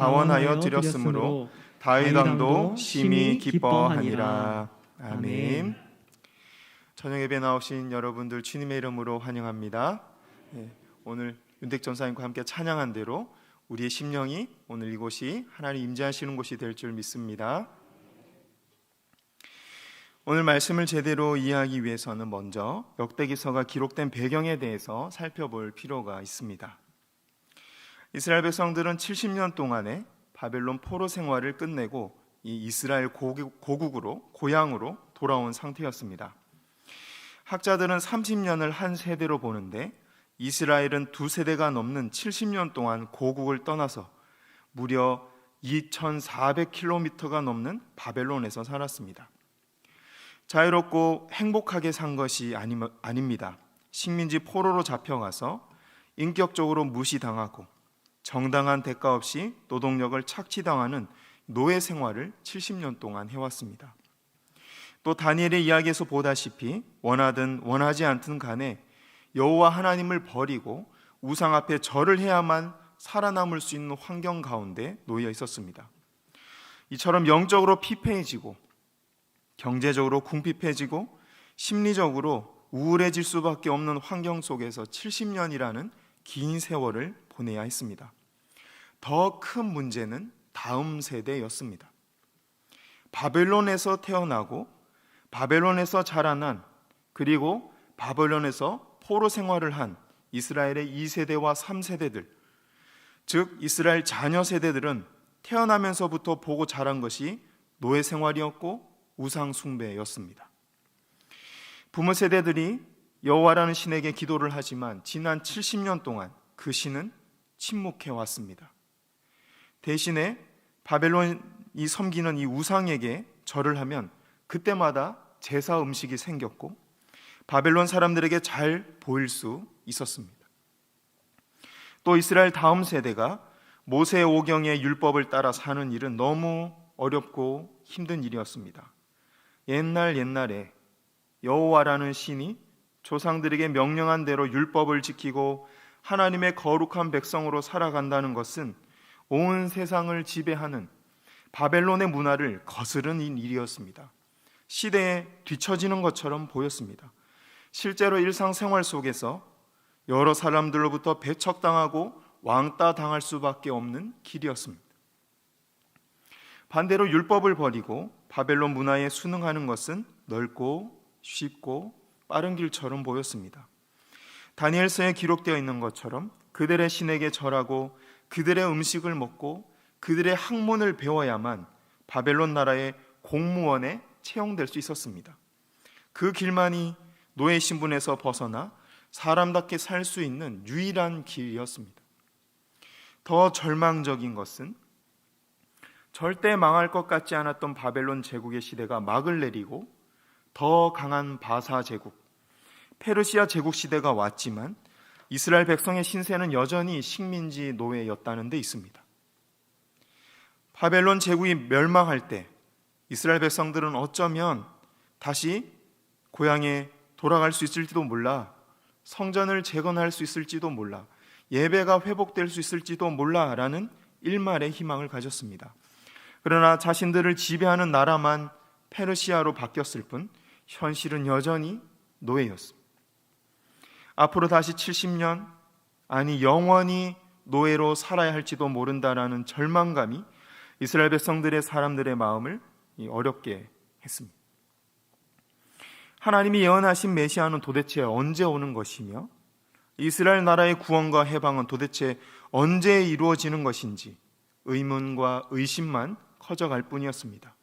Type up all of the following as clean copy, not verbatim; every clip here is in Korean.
자원하여 드렸으므로 다윗 왕도 심히 기뻐하니라. 아멘. 저녁 예배 나오신 여러분들 주님의 이름으로 환영합니다. 오늘 윤택 전사님과 함께 찬양한 대로 우리의 심령이 오늘 이곳이 하나님 임재하시는 곳이 될 줄 믿습니다. 오늘 말씀을 제대로 이해하기 위해서는 먼저 역대기서가 기록된 배경에 대해서 살펴볼 필요가 있습니다. 이스라엘 백성들은 70년 동안의 바벨론 포로 생활을 끝내고 이 이스라엘 고국으로 고향으로 돌아온 상태였습니다. 학자들은 30년을 한 세대로 보는데 이스라엘은 두 세대가 넘는 70년 동안 고국을 떠나서 무려 2,400km가 넘는 바벨론에서 살았습니다. 자유롭고 행복하게 산 것이 아닙니다. 식민지 포로로 잡혀가서 인격적으로 무시당하고 정당한 대가 없이 노동력을 착취당하는 노예 생활을 70년 동안 해왔습니다. 또 다니엘의 이야기에서 보다시피 원하든 원하지 않든 간에 여호와 하나님을 버리고 우상 앞에 절을 해야만 살아남을 수 있는 환경 가운데 놓여 있었습니다. 이처럼 영적으로 피폐해지고 경제적으로 궁핍해지고 심리적으로 우울해질 수밖에 없는 환경 속에서 70년이라는 긴 세월을 보내야 했습니다. 더 큰 문제는 다음 세대였습니다. 바벨론에서 태어나고 바벨론에서 자라난 그리고 바벨론에서 포로 생활을 한 이스라엘의 2세대와 3세대들, 즉 이스라엘 자녀 세대들은 태어나면서부터 보고 자란 것이 노예 생활이었고 우상 숭배였습니다. 부모 세대들이 여호와라는 신에게 기도를 하지만 지난 70년 동안 그 신은 침묵해 왔습니다. 대신에 바벨론이 섬기는 이 우상에게 절을 하면 그때마다 제사 음식이 생겼고 바벨론 사람들에게 잘 보일 수 있었습니다. 또 이스라엘 다음 세대가 모세 오경의 율법을 따라 사는 일은 너무 어렵고 힘든 일이었습니다. 옛날에 여호와라는 신이 조상들에게 명령한 대로 율법을 지키고 하나님의 거룩한 백성으로 살아간다는 것은 온 세상을 지배하는 바벨론의 문화를 거스른 일이었습니다. 시대에 뒤처지는 것처럼 보였습니다. 실제로 일상생활 속에서 여러 사람들로부터 배척당하고 왕따당할 수밖에 없는 길이었습니다. 반대로 율법을 버리고 바벨론 문화에 순응하는 것은 넓고 쉽고 빠른 길처럼 보였습니다. 다니엘서에 기록되어 있는 것처럼 그들의 신에게 절하고 그들의 음식을 먹고 그들의 학문을 배워야만 바벨론 나라의 공무원에 채용될 수 있었습니다. 그 길만이 노예 신분에서 벗어나 사람답게 살 수 있는 유일한 길이었습니다. 더 절망적인 것은 절대 망할 것 같지 않았던 바벨론 제국의 시대가 막을 내리고 더 강한 바사 제국, 페르시아 제국 시대가 왔지만 이스라엘 백성의 신세는 여전히 식민지 노예였다는 데 있습니다. 바벨론 제국이 멸망할 때 이스라엘 백성들은 어쩌면 다시 고향에 돌아갈 수 있을지도 몰라, 성전을 재건할 수 있을지도 몰라, 예배가 회복될 수 있을지도 몰라라는 일말의 희망을 가졌습니다. 그러나 자신들을 지배하는 나라만 페르시아로 바뀌었을 뿐 현실은 여전히 노예였습니다. 앞으로 다시 70년, 아니 영원히 노예로 살아야 할지도 모른다라는 절망감이 이스라엘 백성들의 사람들의 마음을 어렵게 했습니다. 하나님이 예언하신 메시아는 도대체 언제 오는 것이며 이스라엘 나라의 구원과 해방은 도대체 언제 이루어지는 것인지 의문과 의심만 커져갈 뿐이었습니다.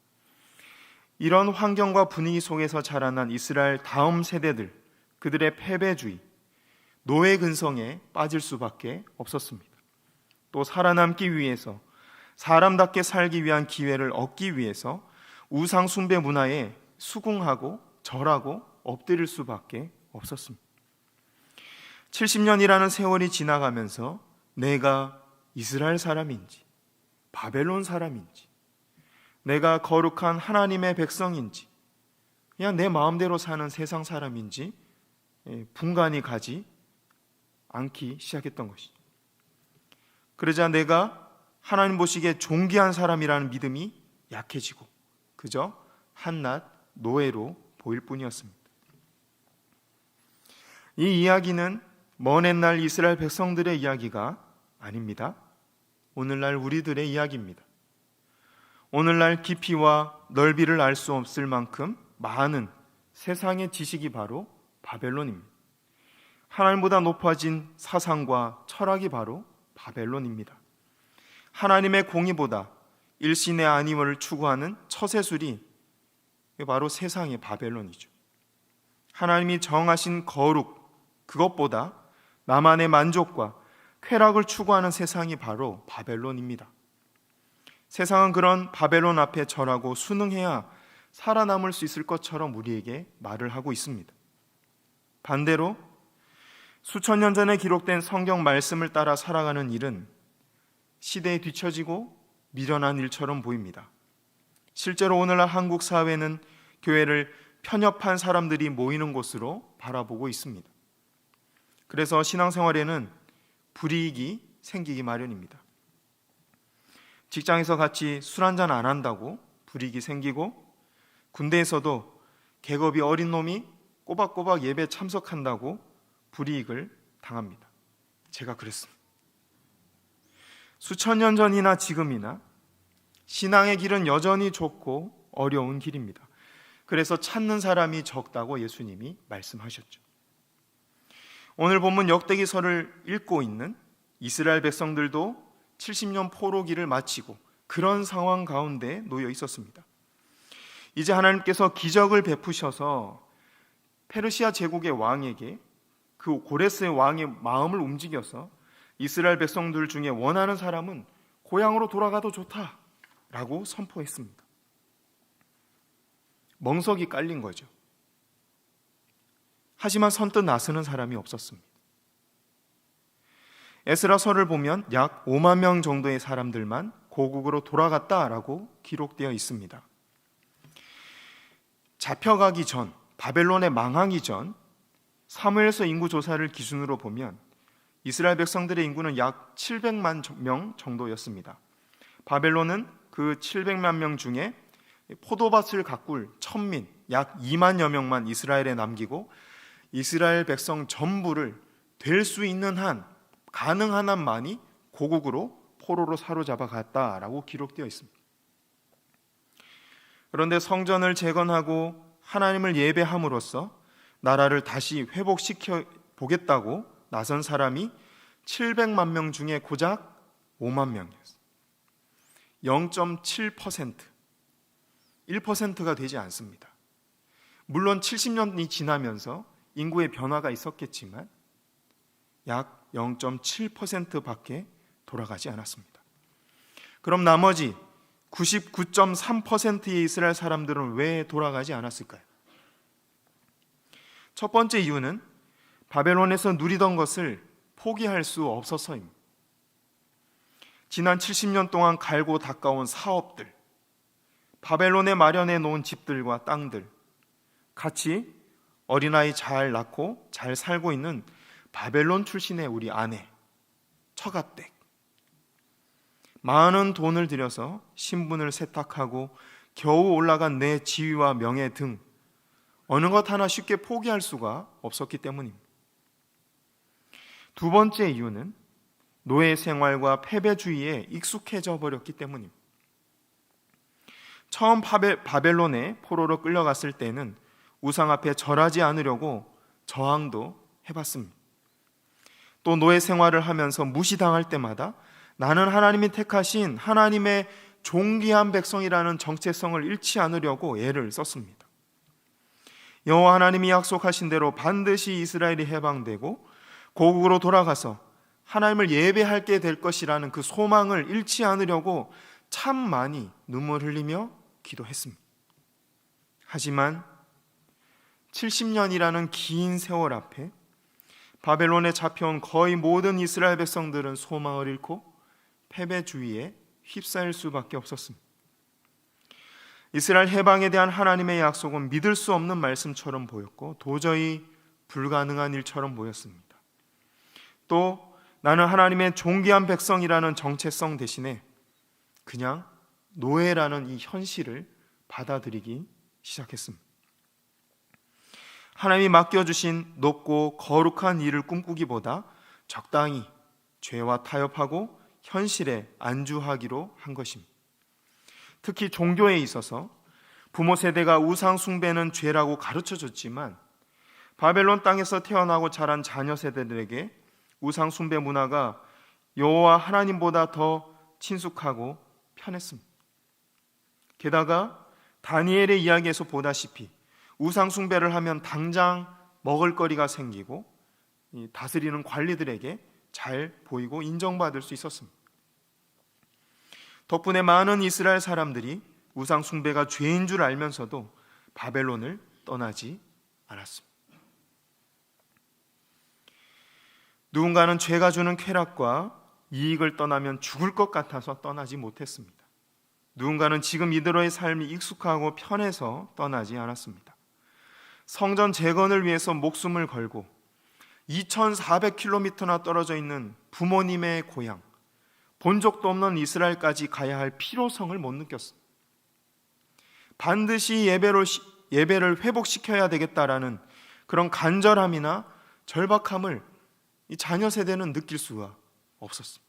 이런 환경과 분위기 속에서 자라난 이스라엘 다음 세대들, 그들의 패배주의, 노예 근성에 빠질 수밖에 없었습니다. 또 살아남기 위해서, 사람답게 살기 위한 기회를 얻기 위해서 우상 숭배 문화에 수긍하고 절하고 엎드릴 수밖에 없었습니다. 70년이라는 세월이 지나가면서 내가 이스라엘 사람인지 바벨론 사람인지, 내가 거룩한 하나님의 백성인지 그냥 내 마음대로 사는 세상 사람인지 분간이 가지 않기 시작했던 것이죠. 그러자 내가 하나님 보시기에 존귀한 사람이라는 믿음이 약해지고 그저 한낱 노예로 보일 뿐이었습니다. 이 이야기는 먼 옛날 이스라엘 백성들의 이야기가 아닙니다. 오늘날 우리들의 이야기입니다. 오늘날 깊이와 넓이를 알 수 없을 만큼 많은 세상의 지식이 바로 바벨론입니다. 하나님보다 높아진 사상과 철학이 바로 바벨론입니다. 하나님의 공의보다 일신의 안위를 추구하는 처세술이 바로 세상의 바벨론이죠. 하나님이 정하신 거룩, 그것보다 나만의 만족과 쾌락을 추구하는 세상이 바로 바벨론입니다. 세상은 그런 바벨론 앞에 절하고 순응해야 살아남을 수 있을 것처럼 우리에게 말을 하고 있습니다. 반대로 수천 년 전에 기록된 성경 말씀을 따라 살아가는 일은 시대에 뒤처지고 미련한 일처럼 보입니다. 실제로 오늘날 한국 사회는 교회를 편협한 사람들이 모이는 곳으로 바라보고 있습니다. 그래서 신앙생활에는 불이익이 생기기 마련입니다. 직장에서 같이 술 한잔 안 한다고 불이익이 생기고, 군대에서도 계급이 어린 놈이 꼬박꼬박 예배 참석한다고 불이익을 당합니다. 제가 그랬습니다. 수천 년 전이나 지금이나 신앙의 길은 여전히 좁고 어려운 길입니다. 그래서 찾는 사람이 적다고 예수님이 말씀하셨죠. 오늘 본문 역대기서를 읽고 있는 이스라엘 백성들도 70년 포로기를 마치고 그런 상황 가운데 놓여 있었습니다. 이제 하나님께서 기적을 베푸셔서 페르시아 제국의 왕에게, 그 고레스의 왕의 마음을 움직여서 이스라엘 백성들 중에 원하는 사람은 고향으로 돌아가도 좋다라고 선포했습니다. 멍석이 깔린 거죠. 하지만 선뜻 나서는 사람이 없었습니다. 에스라서를 보면 약 5만 명 정도의 사람들만 고국으로 돌아갔다라고 기록되어 있습니다. 잡혀가기 전, 바벨론에 망하기 전 사무엘서 인구 조사를 기준으로 보면 이스라엘 백성들의 인구는 약 700만 명 정도였습니다. 바벨론은 그 700만 명 중에 포도밭을 가꿀 천민 약 2만여 명만 이스라엘에 남기고 이스라엘 백성 전부를 될 수 있는 한, 가능한 한만이 고국으로 포로로 사로잡아 갔다라고 기록되어 있습니다. 그런데 성전을 재건하고 하나님을 예배함으로써 나라를 다시 회복시켜 보겠다고 나선 사람이 700만 명 중에 고작 5만 명이었어요. 0.7%, 1%가 되지 않습니다. 물론 70년이 지나면서 인구의 변화가 있었겠지만 약 0.7%밖에 돌아가지 않았습니다. 그럼 나머지 99.3%의 이스라엘 사람들은 왜 돌아가지 않았을까요? 첫 번째 이유는 바벨론에서 누리던 것을 포기할 수 없어서입니다. 지난 70년 동안 갈고 닦아온 사업들, 바벨론에 마련해 놓은 집들과 땅들, 같이 어린아이 잘 낳고 잘 살고 있는 바벨론 출신의 우리 아내, 처가댁, 많은 돈을 들여서 신분을 세탁하고 겨우 올라간 내 지위와 명예 등 어느 것 하나 쉽게 포기할 수가 없었기 때문입니다. 두 번째 이유는 노예 생활과 패배주의에 익숙해져 버렸기 때문입니다. 처음 바벨론에 포로로 끌려갔을 때는 우상 앞에 절하지 않으려고 저항도 해봤습니다. 또 노예 생활을 하면서 무시당할 때마다 나는 하나님이 택하신 하나님의 존귀한 백성이라는 정체성을 잃지 않으려고 애를 썼습니다. 여호와 하나님이 약속하신 대로 반드시 이스라엘이 해방되고 고국으로 돌아가서 하나님을 예배하게 될 것이라는 그 소망을 잃지 않으려고 참 많이 눈물 흘리며 기도했습니다. 하지만 70년이라는 긴 세월 앞에 바벨론에 잡혀온 거의 모든 이스라엘 백성들은 소망을 잃고 패배주의에 휩싸일 수밖에 없었습니다. 이스라엘 해방에 대한 하나님의 약속은 믿을 수 없는 말씀처럼 보였고 도저히 불가능한 일처럼 보였습니다. 또 나는 하나님의 존귀한 백성이라는 정체성 대신에 그냥 노예라는 이 현실을 받아들이기 시작했습니다. 하나님이 맡겨주신 높고 거룩한 일을 꿈꾸기보다 적당히 죄와 타협하고 현실에 안주하기로 한 것입니다. 특히 종교에 있어서 부모 세대가 우상 숭배는 죄라고 가르쳐줬지만 바벨론 땅에서 태어나고 자란 자녀 세대들에게 우상 숭배 문화가 여호와 하나님보다 더 친숙하고 편했습니다. 게다가 다니엘의 이야기에서 보다시피 우상 숭배를 하면 당장 먹을거리가 생기고 다스리는 관리들에게 잘 보이고 인정받을 수 있었습니다. 덕분에 많은 이스라엘 사람들이 우상 숭배가 죄인 줄 알면서도 바벨론을 떠나지 않았습니다. 누군가는 죄가 주는 쾌락과 이익을 떠나면 죽을 것 같아서 떠나지 못했습니다. 누군가는 지금 이대로의 삶이 익숙하고 편해서 떠나지 않았습니다. 성전 재건을 위해서 목숨을 걸고 2400km나 떨어져 있는 부모님의 고향, 본 적도 없는 이스라엘까지 가야 할 필요성을 못 느꼈습니다. 반드시 예배를 회복시켜야 되겠다라는 그런 간절함이나 절박함을 이 자녀 세대는 느낄 수가 없었습니다.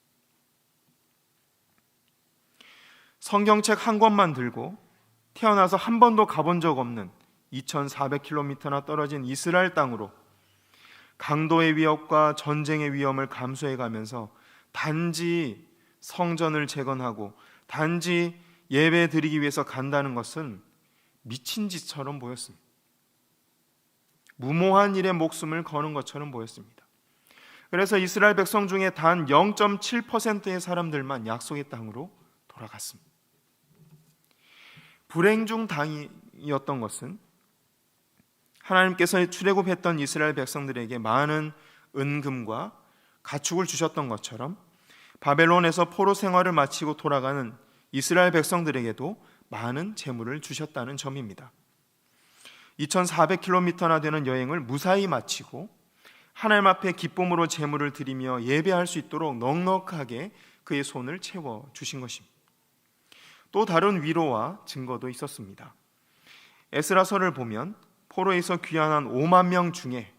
성경책 한 권만 들고 태어나서 한 번도 가본 적 없는 2400km나 떨어진 이스라엘 땅으로 강도의 위협과 전쟁의 위험을 감수해 가면서 단지 성전을 재건하고 단지 예배 드리기 위해서 간다는 것은 미친 짓처럼 보였습니다. 무모한 일에 목숨을 거는 것처럼 보였습니다. 그래서 이스라엘 백성 중에 단 0.7%의 사람들만 약속의 땅으로 돌아갔습니다. 불행 중 다행이었던 것은 하나님께서 출애굽했던 이스라엘 백성들에게 많은 은금과 가축을 주셨던 것처럼 바벨론에서 포로 생활을 마치고 돌아가는 이스라엘 백성들에게도 많은 재물을 주셨다는 점입니다. 2400km나 되는 여행을 무사히 마치고 하나님 앞에 기쁨으로 재물을 드리며 예배할 수 있도록 넉넉하게 그의 손을 채워주신 것입니다. 또 다른 위로와 증거도 있었습니다. 에스라서를 보면 포로에서 귀환한 5만 명 중에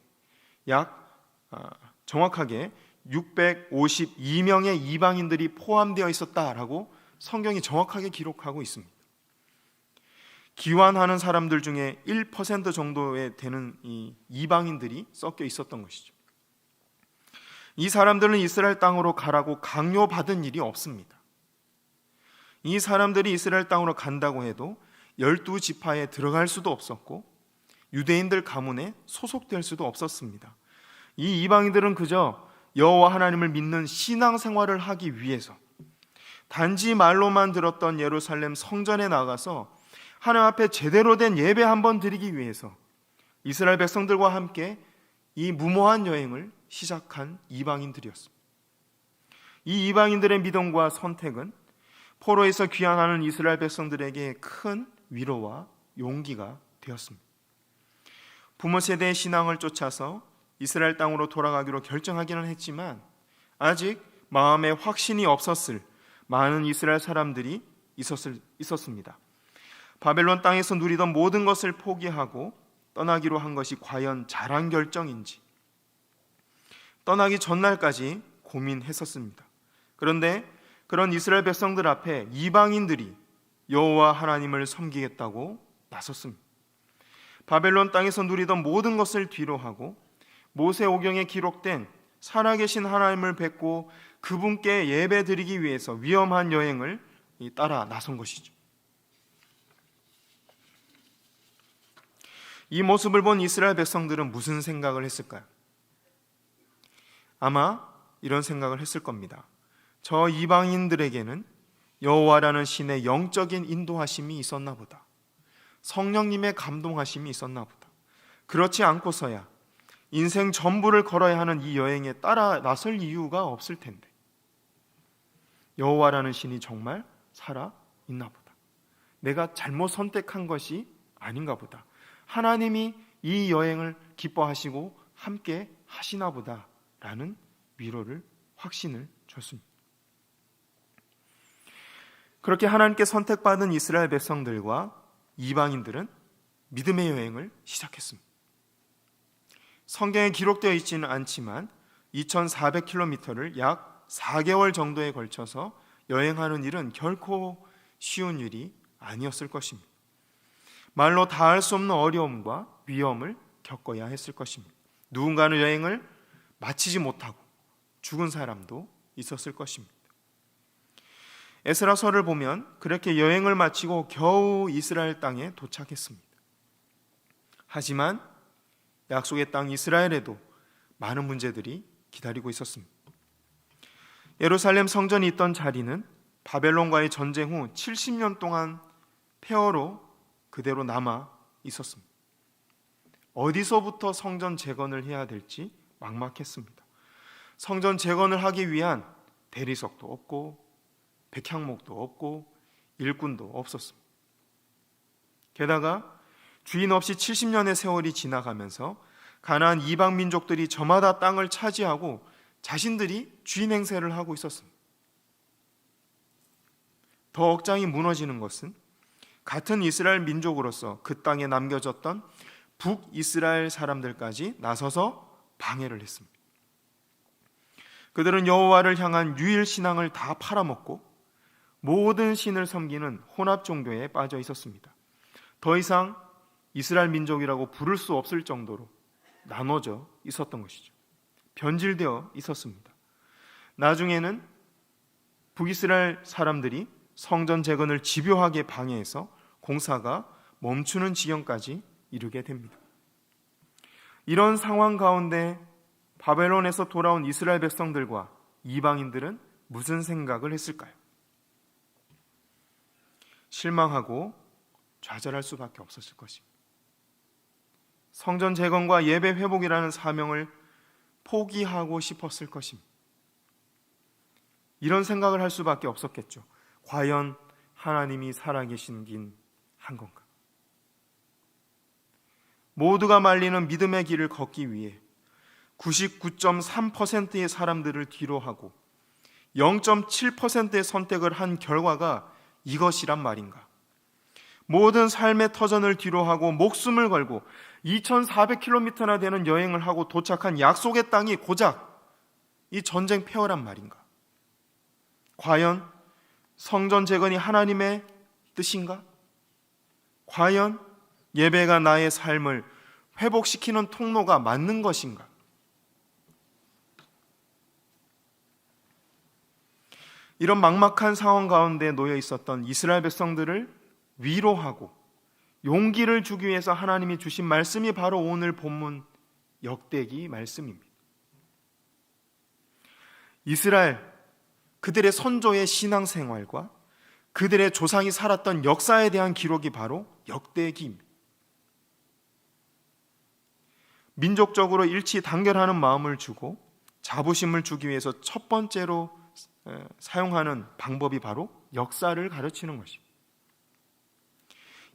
정확하게 652명의 이방인들이 포함되어 있었다라고 성경이 정확하게 기록하고 있습니다. 귀환하는 사람들 중에 1% 정도에 되는 이 이방인들이 섞여 있었던 것이죠. 이 사람들은 이스라엘 땅으로 가라고 강요받은 일이 없습니다. 이 사람들이 이스라엘 땅으로 간다고 해도 12지파에 들어갈 수도 없었고 유대인들 가문에 소속될 수도 없었습니다. 이 이방인들은 그저 여호와 하나님을 믿는 신앙생활을 하기 위해서 단지 말로만 들었던 예루살렘 성전에 나가서 하나님 앞에 제대로 된 예배 한번 드리기 위해서 이스라엘 백성들과 함께 이 무모한 여행을 시작한 이방인들이었습니다. 이 이방인들의 믿음과 선택은 포로에서 귀환하는 이스라엘 백성들에게 큰 위로와 용기가 되었습니다. 부모 세대의 신앙을 쫓아서 이스라엘 땅으로 돌아가기로 결정하기는 했지만 아직 마음에 확신이 없었을 많은 이스라엘 사람들이 있었습니다. 바벨론 땅에서 누리던 모든 것을 포기하고 떠나기로 한 것이 과연 잘한 결정인지 떠나기 전날까지 고민했었습니다. 그런데 그런 이스라엘 백성들 앞에 이방인들이 여호와 하나님을 섬기겠다고 나섰습니다. 바벨론 땅에서 누리던 모든 것을 뒤로하고 모세오경에 기록된 살아계신 하나님을 뵙고 그분께 예배드리기 위해서 위험한 여행을 따라 나선 것이죠. 이 모습을 본 이스라엘 백성들은 무슨 생각을 했을까요? 아마 이런 생각을 했을 겁니다. 저 이방인들에게는 여호와라는 신의 영적인 인도하심이 있었나 보다. 성령님의 감동하심이 있었나 보다. 그렇지 않고서야 인생 전부를 걸어야 하는 이 여행에 따라 나설 이유가 없을 텐데 여호와라는 신이 정말 살아 있나 보다. 내가 잘못 선택한 것이 아닌가 보다. 하나님이 이 여행을 기뻐하시고 함께 하시나 보다라는 위로를 확신을 줬습니다. 그렇게 하나님께 선택받은 이스라엘 백성들과 이방인들은 믿음의 여행을 시작했습니다. 성경에 기록되어 있지는 않지만 2400km를 약 4개월 정도에 걸쳐서 여행하는 일은 결코 쉬운 일이 아니었을 것입니다. 말로 다할 수 없는 어려움과 위험을 겪어야 했을 것입니다. 누군가는 여행을 마치지 못하고 죽은 사람도 있었을 것입니다. 에스라서를 보면 그렇게 여행을 마치고 겨우 이스라엘 땅에 도착했습니다. 하지만 약속의 땅 이스라엘에도 많은 문제들이 기다리고 있었습니다. 예루살렘 성전이 있던 자리는 바벨론과의 전쟁 후 70년 동안 폐허로 그대로 남아 있었습니다. 어디서부터 성전 재건을 해야 될지 막막했습니다. 성전 재건을 하기 위한 대리석도 없고 백향목도 없고 일꾼도 없었습니다. 게다가 주인 없이 70년의 세월이 지나가면서 가나안 이방 민족들이 저마다 땅을 차지하고 자신들이 주인 행세를 하고 있었습니다. 더 억장이 무너지는 것은 같은 이스라엘 민족으로서 그 땅에 남겨졌던 북이스라엘 사람들까지 나서서 방해를 했습니다. 그들은 여호와를 향한 유일 신앙을 다 팔아먹고 모든 신을 섬기는 혼합 종교에 빠져 있었습니다. 더 이상 이스라엘 민족이라고 부를 수 없을 정도로 나눠져 있었던 것이죠. 변질되어 있었습니다. 나중에는 북이스라엘 사람들이 성전 재건을 집요하게 방해해서 공사가 멈추는 지경까지 이르게 됩니다. 이런 상황 가운데 바벨론에서 돌아온 이스라엘 백성들과 이방인들은 무슨 생각을 했을까요? 실망하고 좌절할 수밖에 없었을 것입니다. 성전 재건과 예배 회복이라는 사명을 포기하고 싶었을 것입니다. 이런 생각을 할 수밖에 없었겠죠. 과연 하나님이 살아계신긴 한 건가? 모두가 말리는 믿음의 길을 걷기 위해 99.3%의 사람들을 뒤로하고 0.7%의 선택을 한 결과가 이것이란 말인가? 모든 삶의 터전을 뒤로하고 목숨을 걸고 2400km나 되는 여행을 하고 도착한 약속의 땅이 고작 이 전쟁 폐허란 말인가? 과연 성전 재건이 하나님의 뜻인가? 과연 예배가 나의 삶을 회복시키는 통로가 맞는 것인가? 이런 막막한 상황 가운데 놓여 있었던 이스라엘 백성들을 위로하고 용기를 주기 위해서 하나님이 주신 말씀이 바로 오늘 본문 역대기 말씀입니다. 이스라엘, 그들의 선조의 신앙생활과 그들의 조상이 살았던 역사에 대한 기록이 바로 역대기입니다. 민족적으로 일치단결하는 마음을 주고 자부심을 주기 위해서 첫 번째로 사용하는 방법이 바로 역사를 가르치는 것입니다.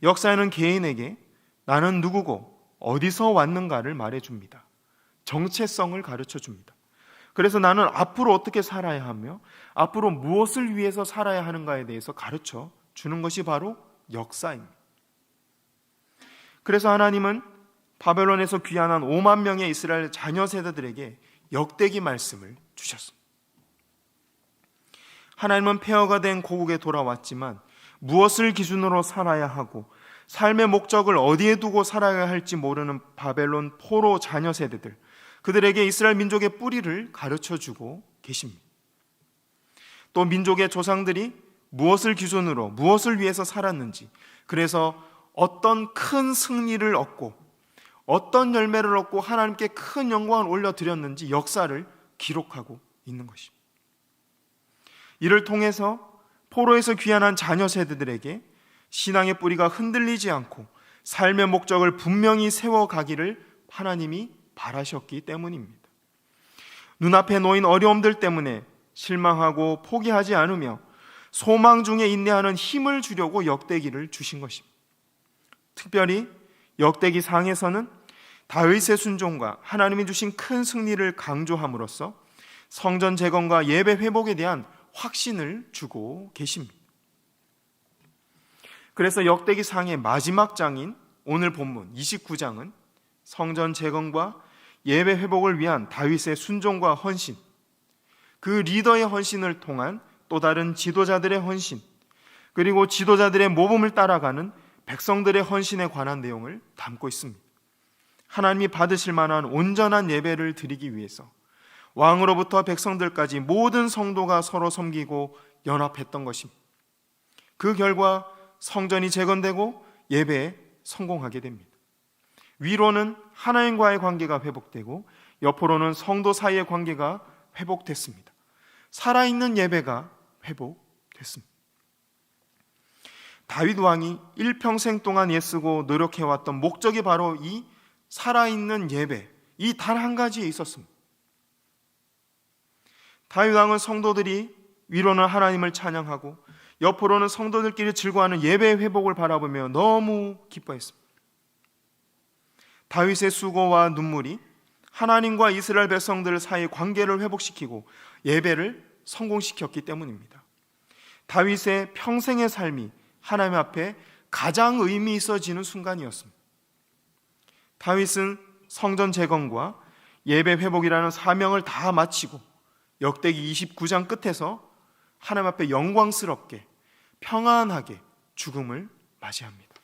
역사는 개인에게 나는 누구고 어디서 왔는가를 말해줍니다. 정체성을 가르쳐줍니다. 그래서 나는 앞으로 어떻게 살아야 하며 앞으로 무엇을 위해서 살아야 하는가에 대해서 가르쳐 주는 것이 바로 역사입니다. 그래서 하나님은 바벨론에서 귀환한 5만 명의 이스라엘 자녀 세대들에게 역대기 말씀을 주셨습니다. 하나님은 폐허가 된 고국에 돌아왔지만 무엇을 기준으로 살아야 하고 삶의 목적을 어디에 두고 살아야 할지 모르는 바벨론 포로 자녀 세대들, 그들에게 이스라엘 민족의 뿌리를 가르쳐주고 계십니다. 또 민족의 조상들이 무엇을 기준으로 무엇을 위해서 살았는지, 그래서 어떤 큰 승리를 얻고 어떤 열매를 얻고 하나님께 큰 영광을 올려드렸는지 역사를 기록하고 있는 것입니다. 이를 통해서 포로에서 귀환한 자녀 세대들에게 신앙의 뿌리가 흔들리지 않고 삶의 목적을 분명히 세워가기를 하나님이 바라셨기 때문입니다. 눈앞에 놓인 어려움들 때문에 실망하고 포기하지 않으며 소망 중에 인내하는 힘을 주려고 역대기를 주신 것입니다. 특별히 역대기 상에서는 다윗의 순종과 하나님이 주신 큰 승리를 강조함으로써 성전 재건과 예배 회복에 대한 확신을 주고 계십니다. 그래서 역대기상의 마지막 장인 오늘 본문 29장은 성전 재건과 예배 회복을 위한 다윗의 순종과 헌신, 그 리더의 헌신을 통한 또 다른 지도자들의 헌신, 그리고 지도자들의 모범을 따라가는 백성들의 헌신에 관한 내용을 담고 있습니다. 하나님이 받으실 만한 온전한 예배를 드리기 위해서 왕으로부터 백성들까지 모든 성도가 서로 섬기고 연합했던 것입니다. 그 결과 성전이 재건되고 예배에 성공하게 됩니다. 위로는 하나님과의 관계가 회복되고 옆으로는 성도 사이의 관계가 회복됐습니다. 살아있는 예배가 회복됐습니다. 다윗 왕이 일평생 동안 애쓰고 노력해왔던 목적이 바로 이 살아있는 예배, 이 단 한 가지에 있었습니다. 다윗 왕은 성도들이 위로는 하나님을 찬양하고 옆으로는 성도들끼리 즐거워하는 예배의 회복을 바라보며 너무 기뻐했습니다. 다윗의 수고와 눈물이 하나님과 이스라엘 백성들 사이의 관계를 회복시키고 예배를 성공시켰기 때문입니다. 다윗의 평생의 삶이 하나님 앞에 가장 의미 있어지는 순간이었습니다. 다윗은 성전 재건과 예배 회복이라는 사명을 다 마치고 역대기 29장 끝에서 하나님 앞에 영광스럽게 평안하게 죽음을 맞이합니다.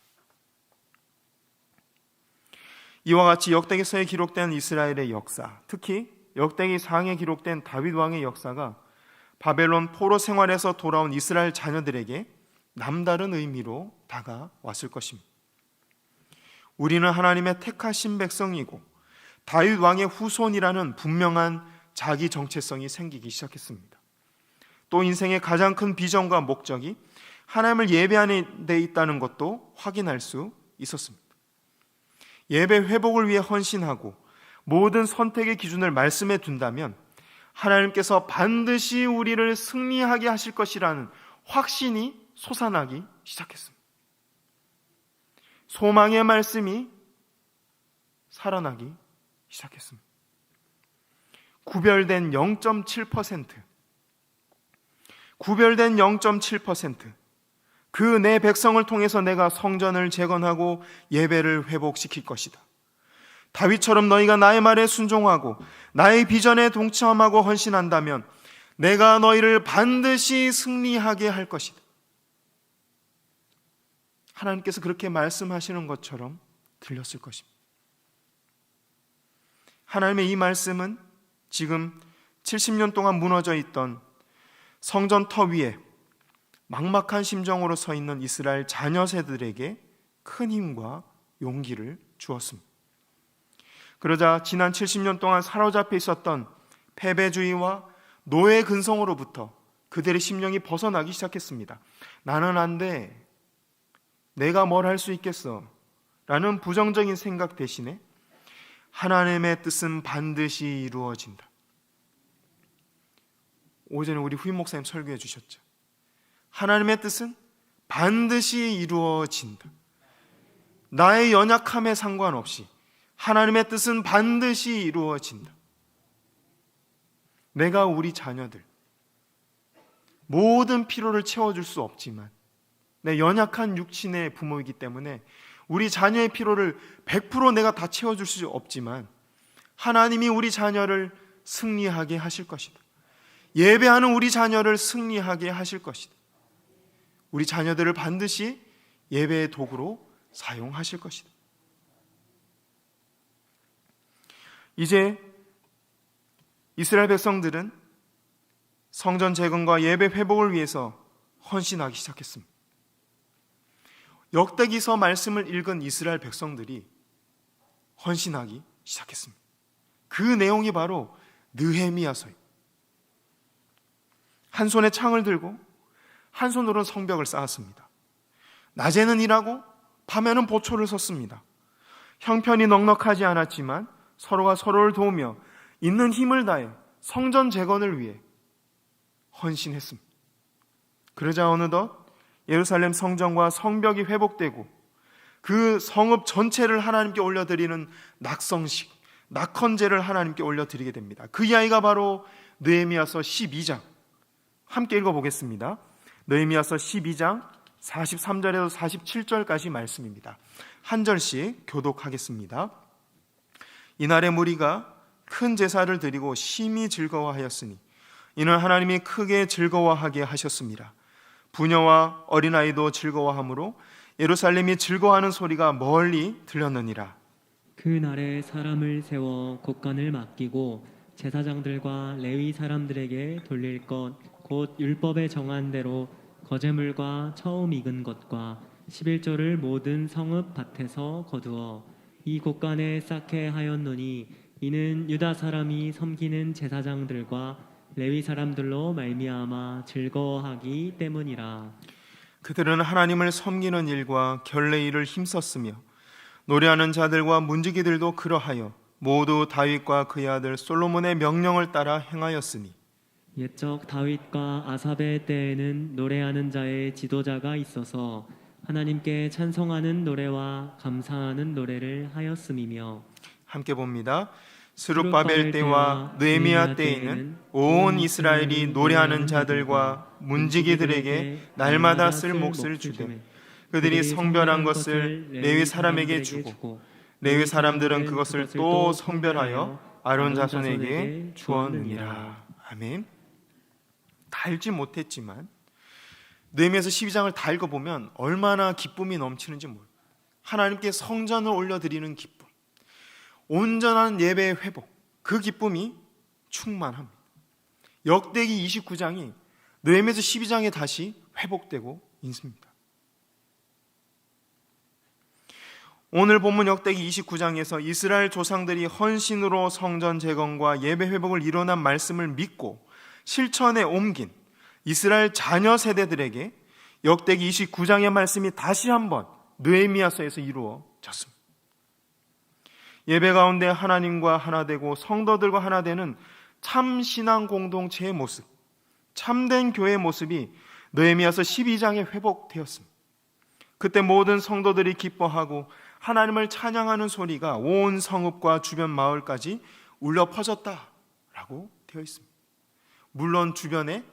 이와 같이 역대기서에 기록된 이스라엘의 역사, 특히 역대기상에 기록된 다윗 왕의 역사가 바벨론 포로 생활에서 돌아온 이스라엘 자녀들에게 남다른 의미로 다가왔을 것입니다. 우리는 하나님의 택하신 백성이고 다윗 왕의 후손이라는 분명한 자기 정체성이 생기기 시작했습니다. 또 인생의 가장 큰 비전과 목적이 하나님을 예배하는 데 있다는 것도 확인할 수 있었습니다. 예배 회복을 위해 헌신하고 모든 선택의 기준을 말씀에 둔다면 하나님께서 반드시 우리를 승리하게 하실 것이라는 확신이 솟아나기 시작했습니다. 소망의 말씀이 살아나기 시작했습니다. 구별된 0.7%, 그 내 백성을 통해서 내가 성전을 재건하고 예배를 회복시킬 것이다. 다윗처럼 너희가 나의 말에 순종하고 나의 비전에 동참하고 헌신한다면 내가 너희를 반드시 승리하게 할 것이다. 하나님께서 그렇게 말씀하시는 것처럼 들렸을 것입니다. 하나님의 이 말씀은 지금 70년 동안 무너져 있던 성전 터 위에 막막한 심정으로 서 있는 이스라엘 자녀 세들에게 큰 힘과 용기를 주었습니다. 그러자 지난 70년 동안 사로잡혀 있었던 패배주의와 노예 근성으로부터 그들의 심령이 벗어나기 시작했습니다. 나는 안 돼. 내가 뭘 할 수 있겠어? 라는 부정적인 생각 대신에 하나님의 뜻은 반드시 이루어진다. 오전에 우리 후임 목사님 설교해 주셨죠. 하나님의 뜻은 반드시 이루어진다. 나의 연약함에 상관없이 하나님의 뜻은 반드시 이루어진다. 내가 우리 자녀들 모든 필요를 채워줄 수 없지만 내 연약한 육신의 부모이기 때문에 우리 자녀의 필요를 100% 내가 다 채워줄 수 없지만 하나님이 우리 자녀를 승리하게 하실 것이다. 예배하는 우리 자녀를 승리하게 하실 것이다. 우리 자녀들을 반드시 예배의 도구로 사용하실 것이다. 이제 이스라엘 백성들은 성전 재건과 예배 회복을 위해서 헌신하기 시작했습니다. 역대기서 말씀을 읽은 이스라엘 백성들이 헌신하기 시작했습니다. 그 내용이 바로 느헤미야서입니다. 한 손에 창을 들고 한 손으로는 성벽을 쌓았습니다. 낮에는 일하고 밤에는 보초를 섰습니다. 형편이 넉넉하지 않았지만 서로가 서로를 도우며 있는 힘을 다해 성전 재건을 위해 헌신했습니다. 그러자 어느덧 예루살렘 성전과 성벽이 회복되고 그 성읍 전체를 하나님께 올려드리는 낙성식, 낙헌제를 하나님께 올려드리게 됩니다. 그 이야기가 바로 느헤미야서 12장. 함께 읽어보겠습니다. 느헤미야서 12장 43절에서 47절까지 말씀입니다. 한 절씩 교독하겠습니다. 이날에 무리가 큰 제사를 드리고 심히 즐거워하였으니 이는 하나님이 크게 즐거워하게 하셨습니다. 부녀와 어린아이도 즐거워하므로 예루살렘이 즐거워하는 소리가 멀리 들렸느니라. 그 날에 사람을 세워 곳간을 맡기고 제사장들과 레위 사람들에게 돌릴 것 곧 율법에 정한 대로 거제물과 처음 익은 것과 11조를 모든 성읍 밭에서 거두어 이 곳간에 쌓게 하였노니 이는 유다 사람이 섬기는 제사장들과 레위 사람들로 말미암아 즐거워하기 때문이라. 그들은 하나님을 섬기는 일과 결례 일을 힘썼으며 노래하는 자들과 문지기들도 그러하여 모두 다윗과 그의 아들 솔로몬의 명령을 따라 행하였으니 옛적 다윗과 아삽의 때에는 노래하는 자의 지도자가 있어서 하나님께 찬송하는 노래와 감사하는 노래를 하였음이며. 함께 봅니다. 스룹바벨 때와 느헤미야 때에는 온 이스라엘이 노래하는 자들과 문지기들에게 날마다 쓸 몫을 주되 그들이 성별한 것을 레위 사람에게 주고 레위 사람들은 그것을 또 성별하여 아론 자손에게 주었느니라. 아멘. 다 읽지 못했지만 느헤미야서 12장을 다 읽어보면 얼마나 기쁨이 넘치는지 몰라요. 하나님께 성전을 올려드리는 기쁨, 온전한 예배의 회복, 그 기쁨이 충만합니다. 역대기 29장이 느헤미야서 12장에 다시 회복되고 있습니다. 오늘 본문 역대기 29장에서 이스라엘 조상들이 헌신으로 성전 재건과 예배 회복을 이뤄난 말씀을 믿고 실천에 옮긴 이스라엘 자녀 세대들에게 역대기 29장의 말씀이 다시 한번 느헤미야서에서 이루어졌습니다. 예배 가운데 하나님과 하나 되고 성도들과 하나 되는 참 신앙 공동체의 모습, 참된 교회의 모습이 느헤미야서 12장에 회복되었습니다. 그때 모든 성도들이 기뻐하고 하나님을 찬양하는 소리가 온 성읍과 주변 마을까지 울려 퍼졌다라고 되어 있습니다. 물론 주변에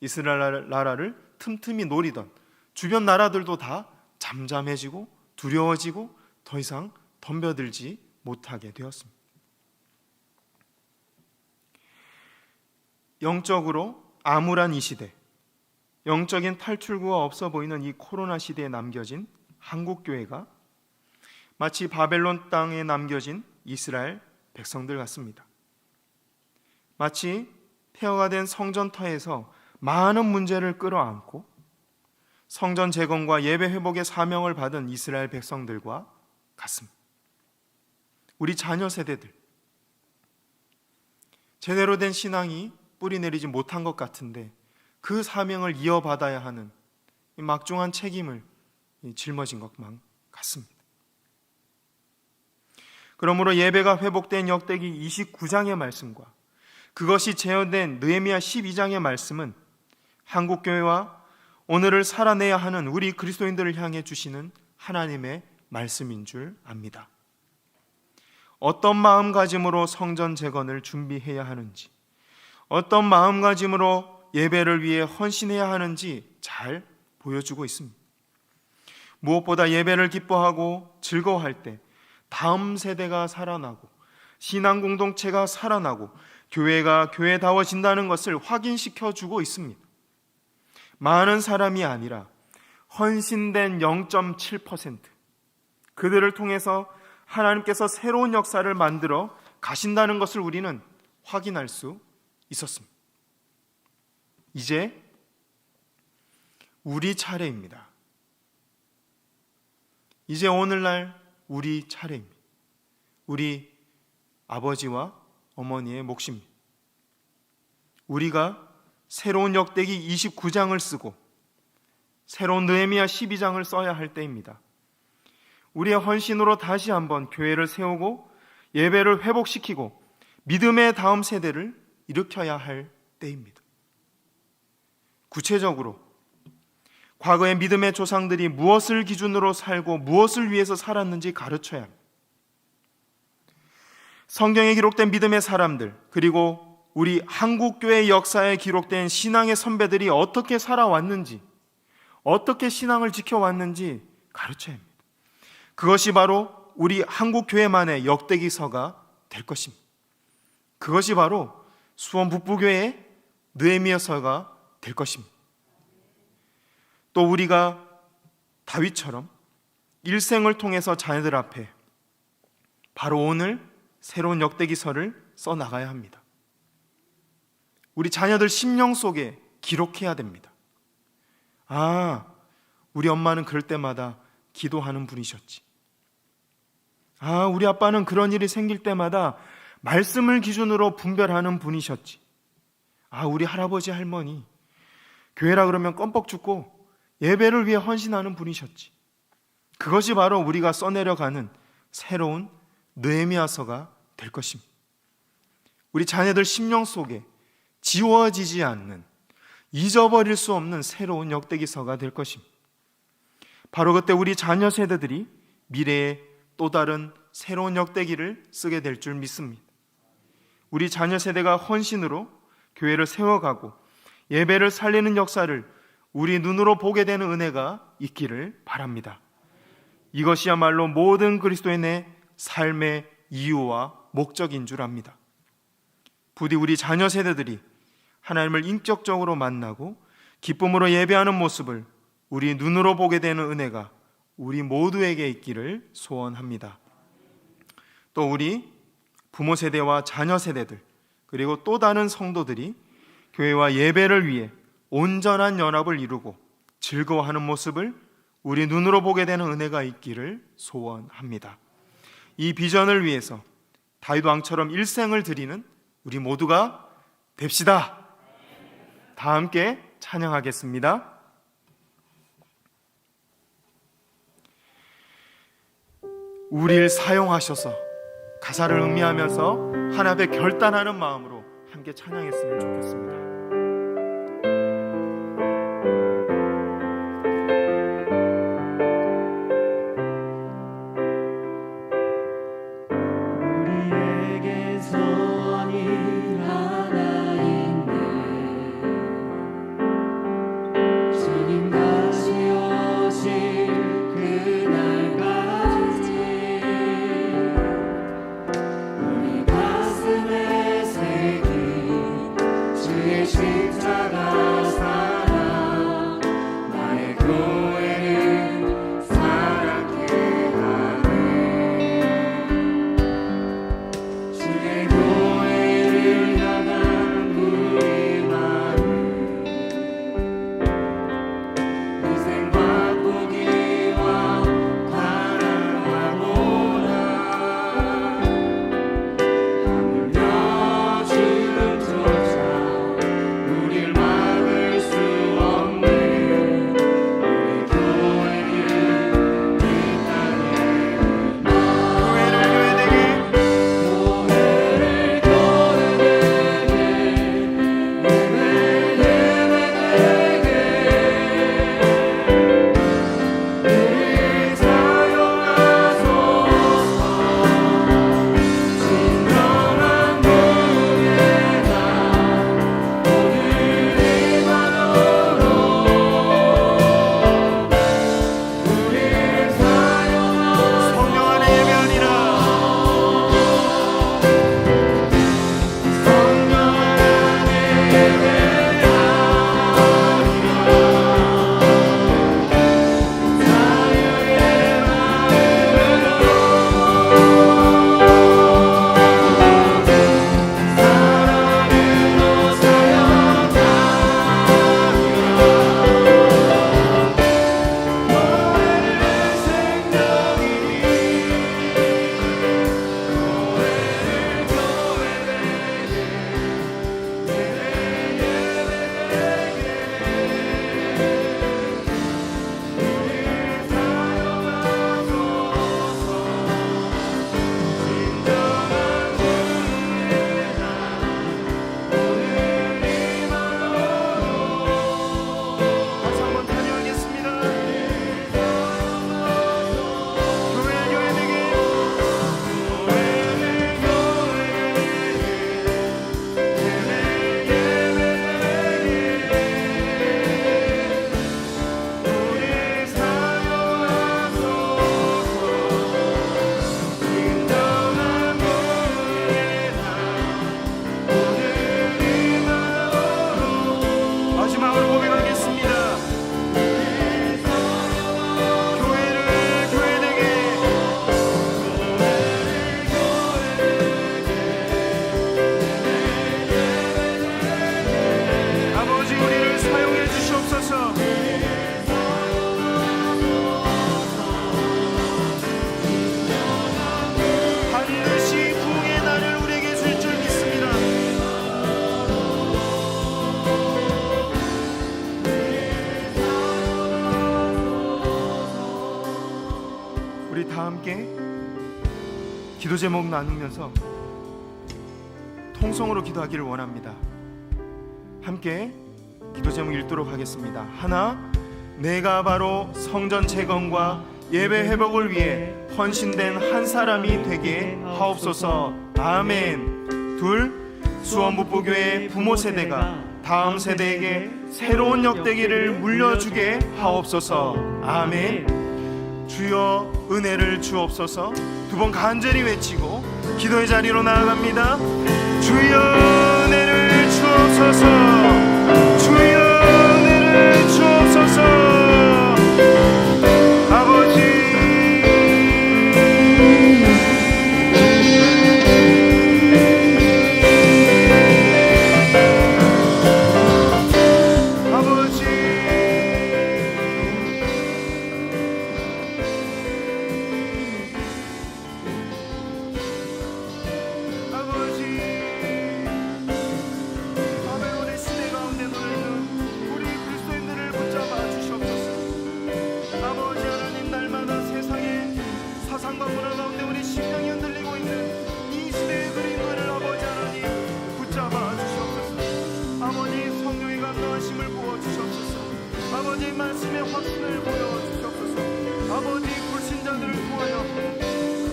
이스라엘 나라를 틈틈이 노리던 주변 나라들도 다 잠잠해지고 두려워지고 더 이상 덤벼들지 못하게 되었습니다. 영적으로 암울한 이 시대, 영적인 탈출구가 없어 보이는 이 코로나 시대에 남겨진 한국교회가 마치 바벨론 땅에 남겨진 이스라엘 백성들 같습니다. 마치 폐허가 된 성전터에서 많은 문제를 끌어안고 성전 재건과 예배 회복의 사명을 받은 이스라엘 백성들과 같습니다. 우리 자녀 세대들, 제대로 된 신앙이 뿌리내리지 못한 것 같은데 그 사명을 이어받아야 하는 막중한 책임을 짊어진 것만 같습니다. 그러므로 예배가 회복된 역대기 29장의 말씀과 그것이 재현된 느헤미야 12장의 말씀은 한국교회와 오늘을 살아내야 하는 우리 그리스도인들을 향해 주시는 하나님의 말씀인 줄 압니다. 어떤 마음가짐으로 성전 재건을 준비해야 하는지, 어떤 마음가짐으로 예배를 위해 헌신해야 하는지 잘 보여주고 있습니다. 무엇보다 예배를 기뻐하고 즐거워할 때 다음 세대가 살아나고 신앙 공동체가 살아나고 교회가 교회다워진다는 것을 확인시켜주고 있습니다. 많은 사람이 아니라 헌신된 0.7%, 그들을 통해서 하나님께서 새로운 역사를 만들어 가신다는 것을 우리는 확인할 수 있었습니다. 이제 우리 차례입니다. 이제 오늘날 우리 차례입니다. 우리 아버지와 어머니의 몫입니다. 우리가 새로운 역대기 29장을 쓰고 새로운 느헤미야 12장을 써야 할 때입니다. 우리의 헌신으로 다시 한번 교회를 세우고 예배를 회복시키고 믿음의 다음 세대를 일으켜야 할 때입니다. 구체적으로 과거의 믿음의 조상들이 무엇을 기준으로 살고 무엇을 위해서 살았는지 가르쳐야 합니다. 성경에 기록된 믿음의 사람들, 그리고 우리 한국교회 역사에 기록된 신앙의 선배들이 어떻게 살아왔는지, 어떻게 신앙을 지켜왔는지 가르쳐야 합니다. 그것이 바로 우리 한국교회만의 역대기서가 될 것입니다. 그것이 바로 수원 북부교회의 느헤미야서가 될 것입니다. 또 우리가 다윗처럼 일생을 통해서 자녀들 앞에 바로 오늘 새로운 역대기서를 써나가야 합니다. 우리 자녀들 심령 속에 기록해야 됩니다. 아, 우리 엄마는 그럴 때마다 기도하는 분이셨지. 아, 우리 아빠는 그런 일이 생길 때마다 말씀을 기준으로 분별하는 분이셨지. 아, 우리 할아버지 할머니 교회라 그러면 껌뻑 죽고 예배를 위해 헌신하는 분이셨지. 그것이 바로 우리가 써내려가는 새로운 느헤미야서가 될 것입니다. 우리 자녀들 심령 속에 지워지지 않는, 잊어버릴 수 없는 새로운 역대기서가 될 것입니다. 바로 그때 우리 자녀 세대들이 미래에 또 다른 새로운 역대기를 쓰게 될 줄 믿습니다. 우리 자녀 세대가 헌신으로 교회를 세워가고 예배를 살리는 역사를 우리 눈으로 보게 되는 은혜가 있기를 바랍니다. 이것이야말로 모든 그리스도인의 삶의 이유와 목적인 줄 압니다. 부디 우리 자녀 세대들이 하나님을 인격적으로 만나고 기쁨으로 예배하는 모습을 우리 눈으로 보게 되는 은혜가 우리 모두에게 있기를 소원합니다. 또 우리 부모 세대와 자녀 세대들, 그리고 또 다른 성도들이 교회와 예배를 위해 온전한 연합을 이루고 즐거워하는 모습을 우리 눈으로 보게 되는 은혜가 있기를 소원합니다. 이 비전을 위해서 다윗 왕처럼 일생을 드리는 우리 모두가 됩시다. 다 함께 찬양하겠습니다. 우리를 사용하셔서, 가사를 음미하면서 한 앞에 결단하는 마음으로 함께 찬양했으면 좋겠습니다. 우리에게 선이 하나 있네. 주님같이 오실 그날까지 우리 가슴에 새긴 주의 우리 다 함께 기도 제목 나누면서 통성으로 기도하기를 원합니다. 함께 기도 제목 읽도록 하겠습니다. 하나, 내가 바로 성전 재건과 예배 회복을 위해 헌신된 한 사람이 되게 하옵소서. 아멘. 둘, 수원북부교회 부모 세대가 다음 세대에게 새로운 역대기를 물려주게 하옵소서. 아멘. 주여 은혜를 주옵소서. 두 번 간절히 외치고 기도의 자리로 나아갑니다. 주여 은혜를 주옵소서. 주여 은혜를 주옵소서. 아버지, 아버지 말씀의 확신을 보여주시옵소서. 아버지 불신자들을 통하여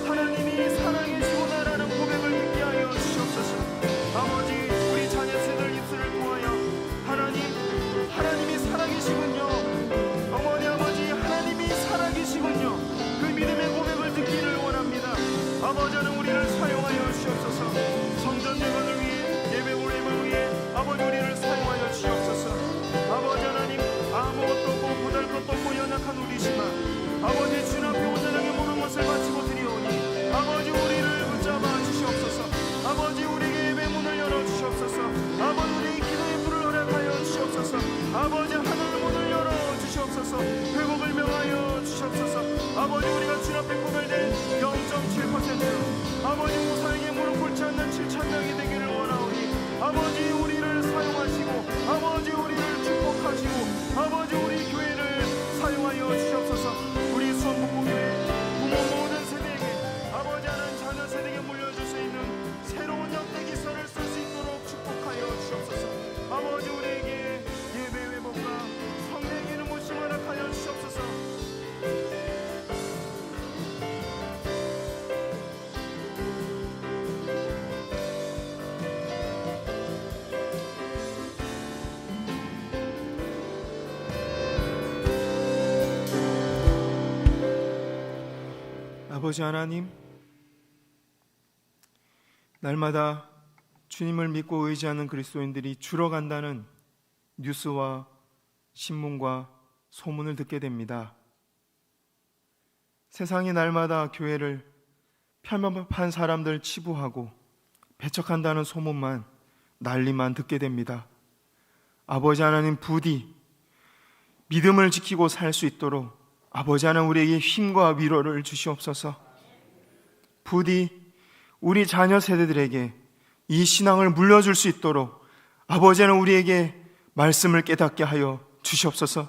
하나님이 살아계시구나라는 고백을 듣게 하여 주시옵소서. 아버지 우리 자녀세들 입술을 통하여 하나님이 살아계시군요. 어머니 아버지 하나님이 살아계시군요. 그 믿음의 고백을 듣기를 원합니다. 아버지 하나님 우리를 사용하여 주시옵소서. 성전 재건을 위해 예배 올림을 위해 아버지 우리를 사용하여 주시옵소서. 아버지 하나님 아무것도 없고 보잘것도 없고 연약한 우리지만 아버지 주님 앞에 온전하게 모든 것을 바치고 드리오니 아버지 우리를 붙잡아 주시옵소서. 아버지 우리에게 예배 문을 열어주시옵소서. 아버지 우리의 기도의 불을 허락하여 주시옵소서. 아버지 하늘 문을 열어주시옵소서. 회복을 명하여 주시옵소서. 아버지 우리가 주님 앞에 고발된 0.7% 아버지 무사에게 무릎 꿇지 않는 7,000명이 되기를 원하오니 아버지 우리를 사용하시고 아버지 우리를 축복하시고 아버지 우리 교회를 사용하여 주시옵소서. 우리 수원북부교회 부모 모든 세대에게 아버지 하나님 자녀 세대에게 물려줄 수 있는 새로운 역대기서를 쓸 수 있도록 축복하여 주시옵소서. 아버지 우리에게 예배 회복과 성령 기름 부심을 허락하여 주시옵소서. 아버지 하나님, 날마다 주님을 믿고 의지하는 그리스도인들이 줄어간다는 뉴스와 신문과 소문을 듣게 됩니다. 세상이 날마다 교회를 편협한 사람들 치부하고 배척한다는 소문만 난리만 듣게 됩니다. 아버지 하나님 부디 믿음을 지키고 살 수 있도록 아버지 하나님 우리에게 힘과 위로를 주시옵소서. 부디 우리 자녀 세대들에게 이 신앙을 물려줄 수 있도록 아버지 하나님 우리에게 말씀을 깨닫게 하여 주시옵소서.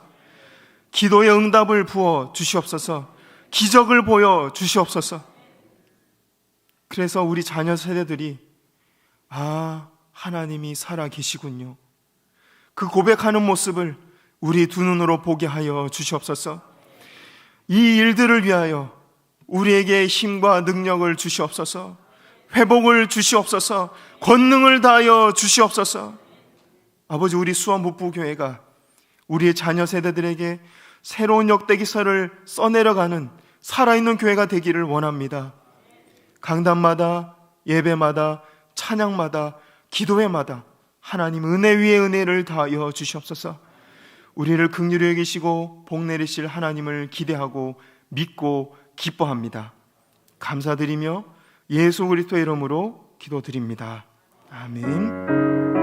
기도의 응답을 부어 주시옵소서. 기적을 보여 주시옵소서. 그래서 우리 자녀 세대들이 하나님이 살아 계시군요, 그 고백하는 모습을 우리 두 눈으로 보게 하여 주시옵소서. 이 일들을 위하여 우리에게 힘과 능력을 주시옵소서. 회복을 주시옵소서. 권능을 다하여 주시옵소서. 아버지 우리 수원북부교회가 우리의 자녀 세대들에게 새로운 역대기서를 써내려가는 살아있는 교회가 되기를 원합니다. 강단마다 예배마다 찬양마다 기도회마다 하나님 은혜 위에 은혜를 다하여 주시옵소서. 우리를 긍휼히 여기시고 복 내리실 하나님을 기대하고 믿고 기뻐합니다. 감사드리며 예수 그리스도의 이름으로 기도드립니다. 아멘.